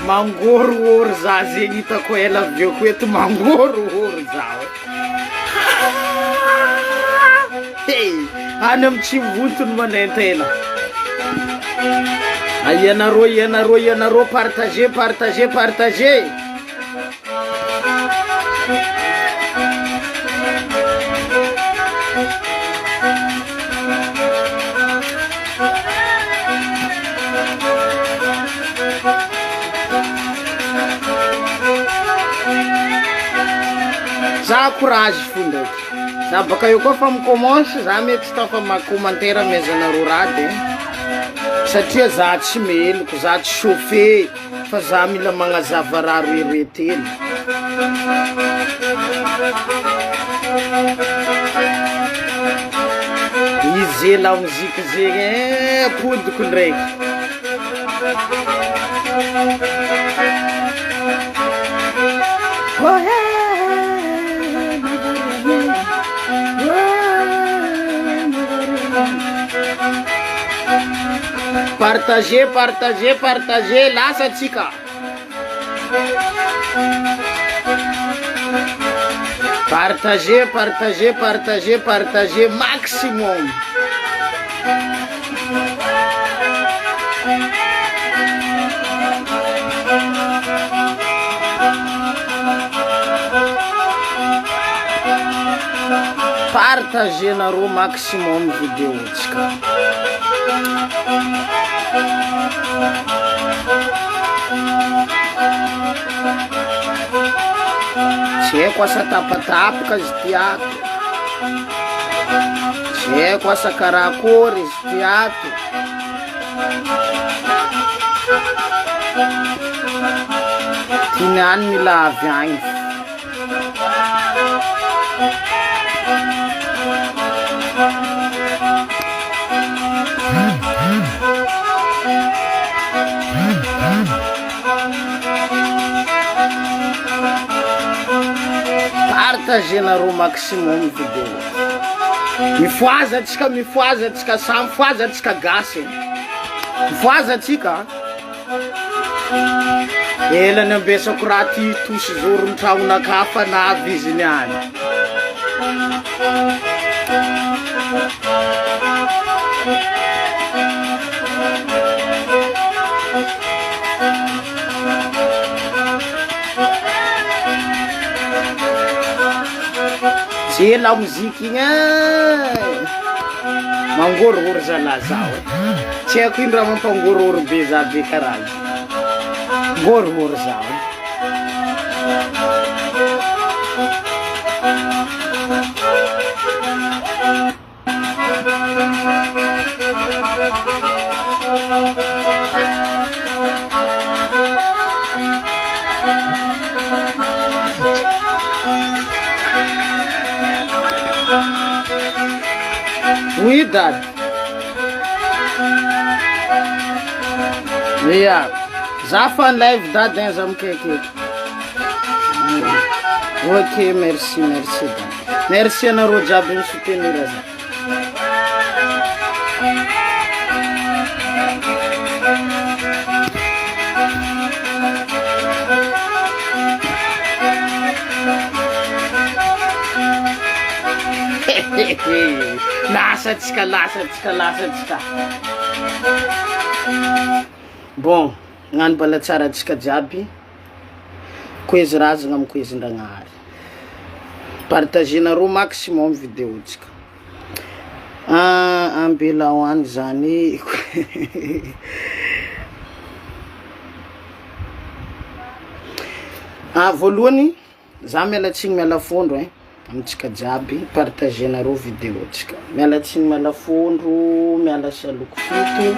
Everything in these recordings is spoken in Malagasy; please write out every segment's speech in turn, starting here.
Mangorohoro za zegny hitako ela avieko eto mangorohoro zaho. Hey, any amin'ny Tsivotony manentena. Ianareo partager. Za courage fo ndraiky. Za baka eo koa fa mikomansy, za mety tsy tafa makomantaira amezanareo raha de satria za tsy meloko, za tsy chauffé, fa za mila magnazava raha roeroetely. Izy la muzika zegny apodiko ndraiky. Partager, lasa atsika. Partager maximum. Partager nareo maximum vidéo tsika. Tsy haiko asa tapatapaka izy ty ato, tsy haiko asa karakory izy ty ato. Tiany mila avy agny. Partager nareo maximum vidéo. Mifoaza atsika, sa mifoaza atsika gasy. Mifoaza atsika. Elany ambesako raha ty tosy zoro mitragnonaka fa navy izy niany. Tsy la muzika igny mangorohoro zala zao. Tsy haiko ino raha mampangorohoro be za be karaha. Ngorohoro zao. Oui, Dad. Yeah. Za fa live Dad hein, za mikaiky. Ok, merci Dad. Merci anareo jiaby misoutenir za. Lasatsika. Bon, ngano bala tsara atsika jiaby. Koezy razagna amy koezin-dragnahary. Partagenareo maximum vidéo tsika. Ambela hoany zany. Voalohany za miala tsigny miala fondro amitsika jiaby, partagenareo vidéo tsika. Miala tsigny miala fondro, miala saloko fito,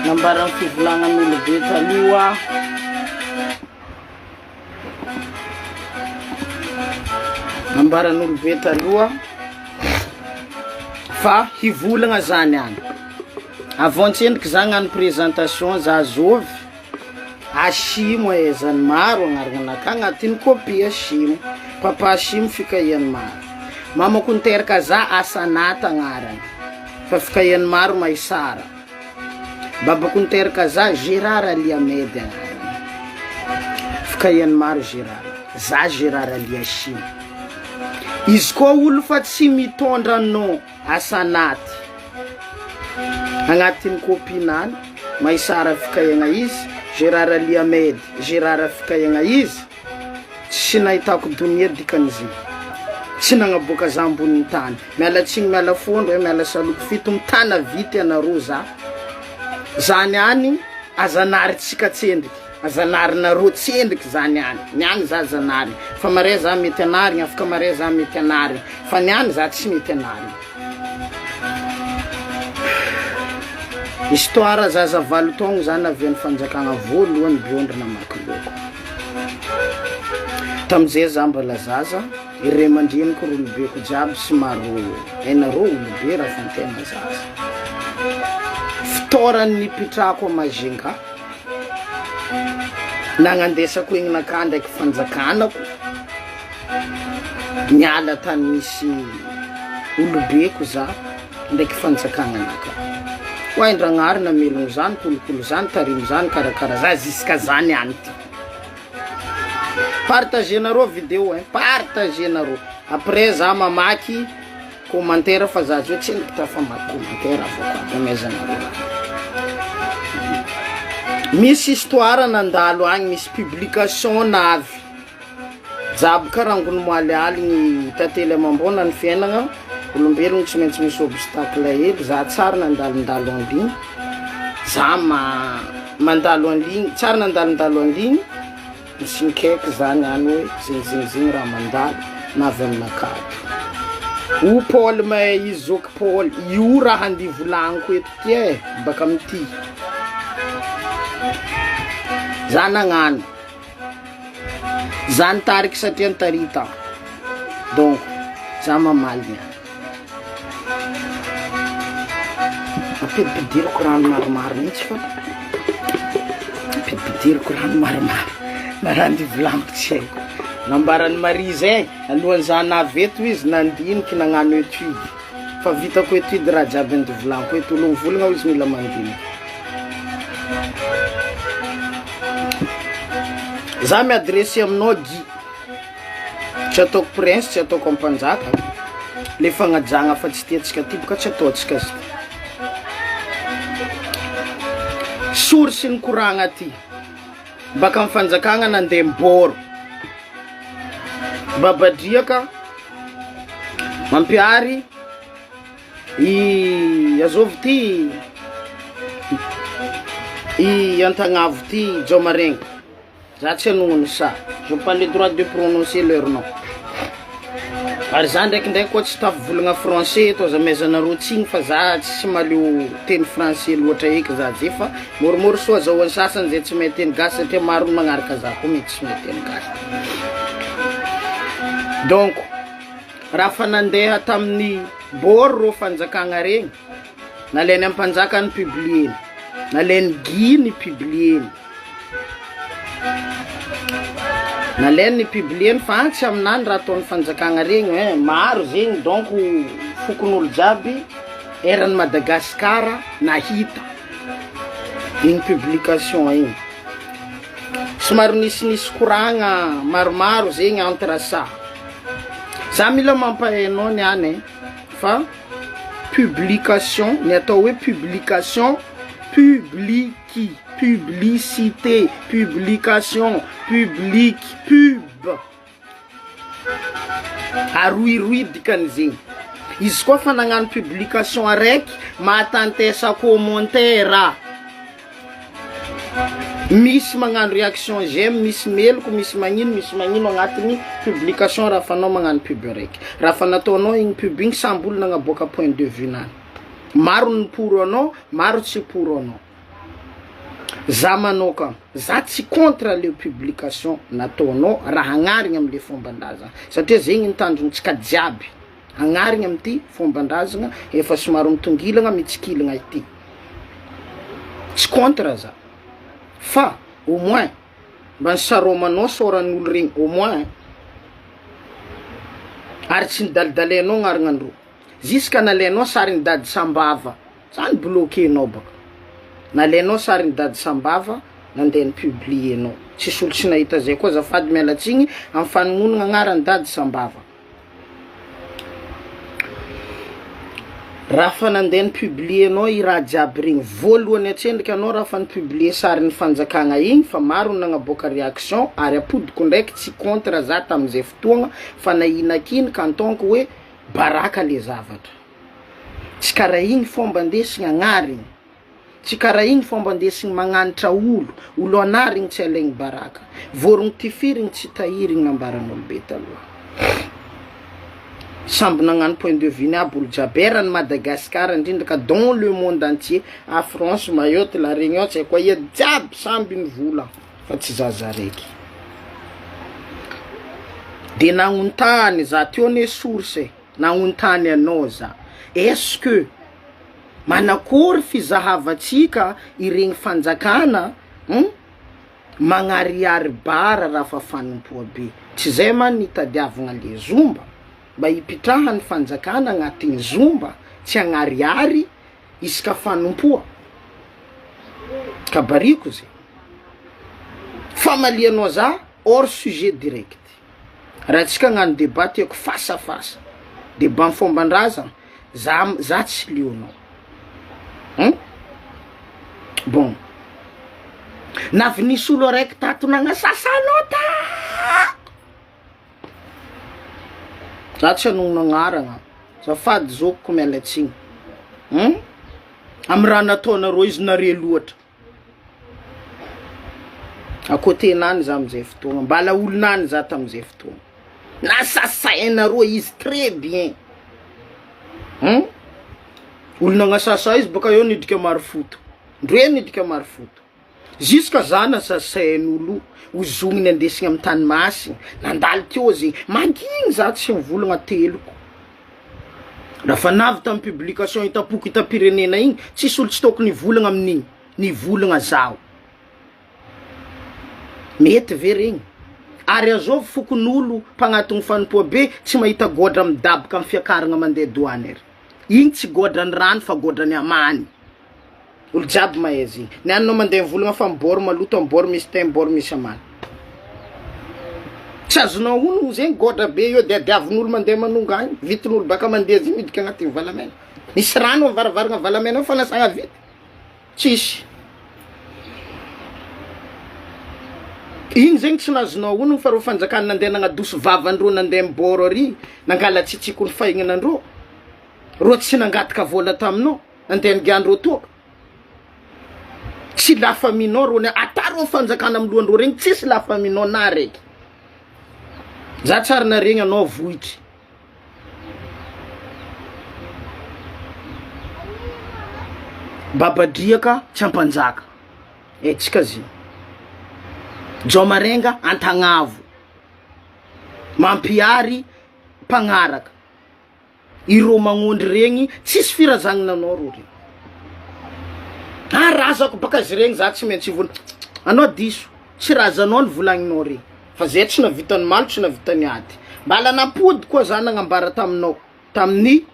nambara ny fivolagnan'olo be taloha. Nambaran'olo be taloha fa hivolagna zany any. Avant-tsendriky za gnano présentation za zovy Ashimo zany maro agnaranaka agnatin'ny copie Ashimo. Papa Ashimo fikaiany maro. Mama konteraka za Asanata agnarany fa fikaiany maro Maisara. Baba konteraka za Gérard Ali Ahmed agnarany fikaiany maro Gérard. Za Gérard Ali Ashimo. Izy koa olo fa tsy mitondra no Asanaty agnatin'ny kopinany Maisara fikaiagna izy, Gérard Ali Ahmed Gérard fikaiagna izy, tsy nahitako donia dikan'izy. Tsy nagnaboaka za ambonin'ny tany. Miala tsigny miala fondro miala saloko fito mitana vity anareo za. Zany any azanary tsika tsendriky. Azanary nareo tsendriky zany any. Niany za zanary. Fa mare za mety anary, afaka mare za mety anary. Fa niany za tsy mety anary. Histoire zaza valo taogno zany avy amin'ny fanjakagna voalohany Biondrina Makiloko. Tamizay za mbola zaza, iray aman-dreniko olobeko jiaby somary hainareo olobe raha fantena zaza. Fitaorany nipitrahako Majinga, nagnandesako egninaka ndraiky fanjakanako, niala tany misy olobeko za ndraiky fanjakagnanaka. Waindragnary na melogno zany, kolokolo zany, tarimo zany, karakara za jusqu'à zany any ty. Partagenareo vidéo partagenareo. Après za mamaky commentaire fa za zao tsy nitafa mamaky commentaire avako amezanareo. Misy histoire nandalo agny, misy publication navy. Jabo karangony moalialy ny tately amambona ny fiainagna. Olombelogno tsy maintsy misy obstacle hely. Za tsara nandalondalo an'ligny. Za mandalo an'ligny, tsara nandalondalo an'ligny. Misy nikaiky zany any hoe zingzingzing raha mandalo navy aminakato. O Paul ma izoky Paul, io raha handeha volagniko eto ty baka amity. Za nagnano. Za nitariky satria nitarita. Donc, za mamaly niany. Ampidipidiriko rano maromaro mihitsy fa. Ampidipidiriko rano maromaro. Narandi volagniko tsy haiko. Nambarany Marie zay, alohan'ny za naveto izy nandiniky nagnano étude. Fa vitako étude raha jiaby andivolagniko eto olo mivolagna izy mila mandiniky. Za miadresy aminao Guy. Tsy ataoko prince, tsy ataoko ampanjaka. Le fagnajagna fa tsy tiatsika ty boka tsy ataotsika izy ty. Source ny koragna ty. Baka amin'ny fanjakagna nandeha Mboro. Babadriaka mampiary azovy ty Antagnavo ty Jomaregna. Za tsy anognony ça. Je pas le droit de prononcer leur nom. Ary za ndraikindraiky koa tsy tafivolagna français to za mezanareo tsigny fa za tsy maleo teny français loatra eky za je fa morimoro soa zahoan'ny sasany zay tsy mahay teny gasy satria maro magnaraka za koa mety tsy mahay teny gasy. Donc raha fa nandeha tamin'ny Boro rô fanjakagna regny, nalainy ampanjaka ny publieny, nalainy Guy ny publieny. Nalainy ny publieny fa tsy aminany raha ataon'ny fanjakagna regny maro zegny donc fokon'olo jiaby eran'ny Madagasikara nahita igny publication igny. Somary nisy koragna maromaro zegny entre ça. Za mila mampahainao niany fa publication ny atao hoe publication publique publicité publication publique pub aroiroy dikan'izegny izy koa fa nagnano publication araiky mahatantesa commentaire misy magnano réaction j'aime misy meloko misy magnino agnatiny publication raha fanao magnano pub araiky raha fa nataonao igny pub igny samby olo nagnaboaka point de vue nany maro ny pour anao maro tsy pour anao za manoka za tsy contre le publication nataonao raha agnarigny amle fomban-drazana satria zegny nitandrontsika jiaby agnarigny amty fomban-drazana efa somaro mitongilagna mitsikilagna ity tsy contre za fa au moins mba nisaromanao soran'olo regny au moins ary tsy nidalidalenao gn'arignandro jusqu'à nalainao sary ny dady sambava zany bloquenao baka nalainao sary ny dady sambava nandeha ny publienao tsisy olo tsy nahita zay koa zafady mialatsigny amin'ny fanognonana agnarany dady sambava raha fa nandeha ny publienao i raha jiaby regny voalohany atsendriky anao raha fa ny publier sary ny fanjakagna igny fa maro nagnaboaka réaction ary apodiko ndraiky tsy contre za tam'izay fotoagna fa nahinakiny ka antonko hoe baraka le zavatra tsy karaha igny fomba andesigny agnarigny tsy karaha igny fomba andesigny magnanitra olo anarigny tsy alaigny baraka vorogny tifirigny tsy tahirigny nambaran'olo be taloha samby nagnano point de vue aby olo jiaby erany Madagascar indrindra ka dans le monde entier à France Mayotte la Réunion tsy haiko ia jiaby samby ny vola fa tsy zaza raiky de nagnontany za teo ne source nagnontany anao za est-ce que manakory fizahavatsika iregny fanjakana magnariary bara raha fa fanompoa be tsy zay man nitadiavagna le zomba mba hipitraha ny fanjakana agnatin'ny zomba tsy agnariary isaka fanompoa kabariko zay famalianao za hors sujet direct raha tsika agnano débat tiako face à face débat ny fomban-drazana za tsy lionao bon navy nisy olo araiky tato nagnasasanao ta za tsy anogno nagnaragna zafady zokoko mialatsigny amy raha nataonareo izy nare loatra akotenany za amizay fotoagna mbala olonany za tamizay fotoagna nasasainareo izy très bien olo nagnasasa izy baka eo nidika marofoto ndre nidika marofoto jusqu'à za nasasain'olo ozogniny andesigny amy tany masigny nandalo teo zegny mangigny za tsy mivolagna teloko raha fa navy tamy publication itapoko itapirenena igny tsisy olo tsy toko nivolagna amin'igny nivolagna zaho mety ve regny ary azao fokon'olo mpagnatogny fanompoa be tsy mahita godra midaboka amy fiakaragna mandeha douane ery igny tsy godrany rano fa godrany amany olo jiaby mahay zegny ny anao mandeha mivolagna fa mibôry maloto mibôry misy tay mibôry misy amany tsy azonao ono zegny godra be io diadiavin'olo mandeha manonga agny vitin'olo baka mandeha zay midika agnatin'ny valamena misy rano avaravaragna valamena fa nasagna vity tsisy igny zegny tsy nazonao ono fa ro fanjakany nandeha nagnadoso vavandro nandeha mibôro ary nangala tsitsiko ny fahignanandro ro tsy nangataka vola taminao nandeha nigiandro toka tsy lafaminao ro ataro fanjakana amilohandro regny tsisy lafaminao na raiky za tsara na regny anao vohitry babadriaka tsy ampanjaka tsika zay Jomarenga antagnavo mampiary mpagnaraka iro magnondry regny tsisy firazagnananao ro regny razako baka zy regny za tsy maintsy vola anao diso tsy razanao ny volagninao regny fa zay tsy navitany malo tsy navitany ady mbala napody koa za nagnambara taminao tamin'ny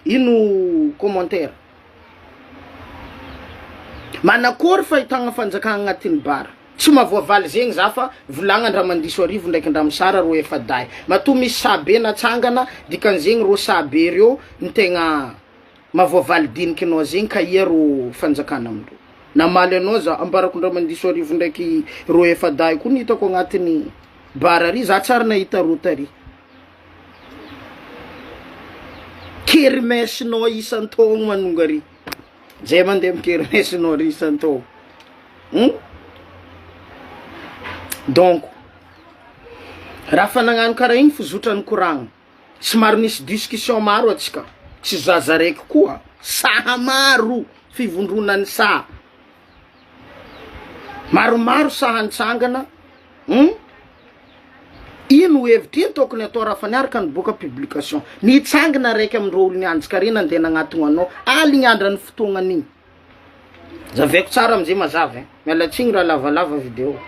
ino commentaire manakory fahitagna fanjakagna agnatin'ny bara tsy mahavoavaly zegny za fa volagna andra mandiso arivo ndraiky andramosara ro efa day matoa misy sabe natsangana dikan'zegny ro sabe reo ny tegna mahavoavaly diniky anao zegny ka ia ro fanjakana amindreo namaly anao za ambarako andra mandiso arivo ndraiky ro efa day koa nitako agnatiny bara ary za tsara nahita ro tary kermesinao isan-taogno manonga ary zay mandeha mikermesinao ry isan-taogno donc raha fa nagnano karaha igny fizotran'ny koragna somary nisy discussion maro atsika tsy zaza raiky koa saha maro fivondronan'ny saha maromaro saha nitsangana ino hevitry ino tokony atao raha fa niaraka niboaka publication nitsangana raiky amindreo olo nianjika reny andeha nagnatogna anao aligny andra ny fotoagnan'igny zaveko tsara amizay mazava mialatsigny raha lavalava video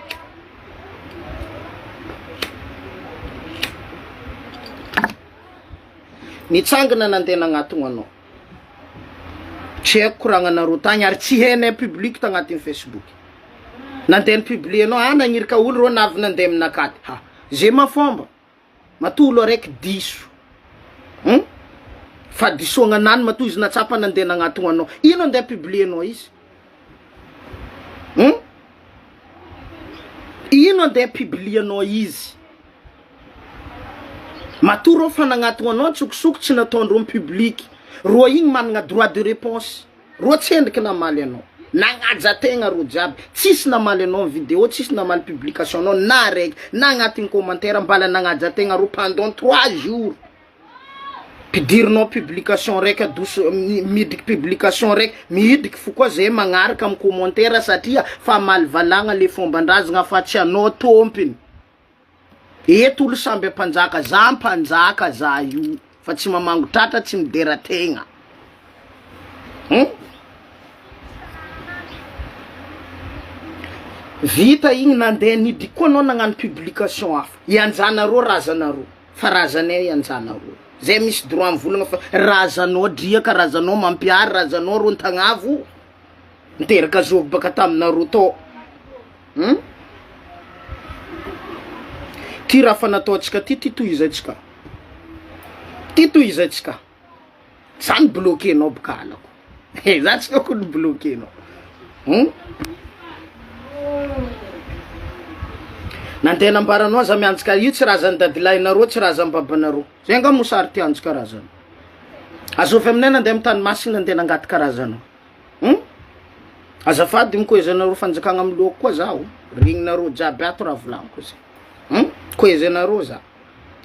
nitsangana nandeha nagnatogna anao tsy haiko koragnanareo tagny ary tsy hainay public tagnatin'ny Facebook nandeha ny publier anao nagnirika olo ro navy nandeha aminakaty zay mafomba matoa olo araiky diso fa disoagna anany matoa izy natsapa nandeha nagnatogna anao ino andeha publier anao izy ino andeha publier anao izy matoa ro fa nagnatogna anao tsokosoko tsy nataondreo amin'ny public ro igny managna droit de réponse ro tsy endriky namaly anao nagnaja tegna ro jiaby tsisy namaly anao video tsisy namaly publication anao na raiky na agnatin'ny commentaire mbala nagnaja tegna ro pendant 3 jours pidirinao publication raiky adoso midriky publication raiky midriky fo koa zay magnaraka amin'ny commentaire satria fa maly valagna le fomban-drazagna fa tsy anao tompiny eto olo samby mpanjaka za mpanjaka za io fa tsy mamango tratra tsy midera tegna vita igny nandeha nidriky koa anao nagnano publication hafa ianjanareo razanareo fa razanay ianjanareo zay misy droit mivolagna fa razanao driaka razanao mampiary razanao ro ntagnavo niteraka zovo baka taminareo tao ty raha fa nataotsika ty tohizatsika za ny bloquenao boka alako za tsika ko ny bloquenao nandeha nambaranao za mianjika io tsy razany dadilahinareo tsy razany babanareo zay nga mosary ty anjika razana azovy aminay nandeha amin'ny tany masina nandeha nangaty karazana azafady mikoezanareo fanjakagna amin'ny lohako koa zaho regninareo jiaby ato raha volagniko zay koezanareo za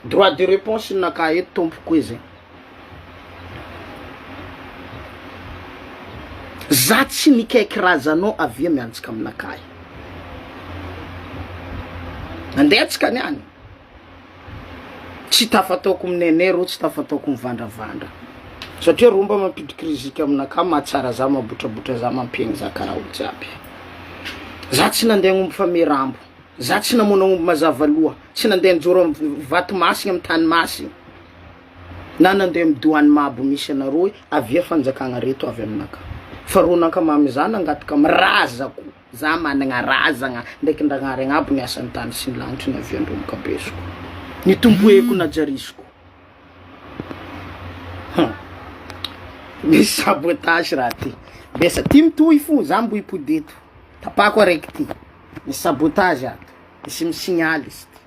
droit de réponse naka eto tompoko koezay za tsy nikaiky razanao avia mianjika aminakay andetsika niany tsy tafataoko aminay ro tsy tafataoko mivandravandra satria romba mampidriky rizika aminaka mahatsara za mabotrabotra za mampiegny za karaha olo jiaby za tsy nandeha gnombo famerambo za tsy namona gnombo mazavaloha tsy nandeha njoro vato masigny amin'ny tany masigny na nandeha midoany mabo misy anareo avia fanjakagna reto avy aminaka fa ronaka mamy za nangataka mirazako za managna razagna ndraiky ndragnary agnabo ny asan'ny tany sy ny lanitry ny aviandreo mokabesiko ny tomboeko na jarisiko misy sabotage raha ty besa ty mitohy fo za mbo hipodeto tapako araiky ty misy sabotage ato misy misignaly izy ty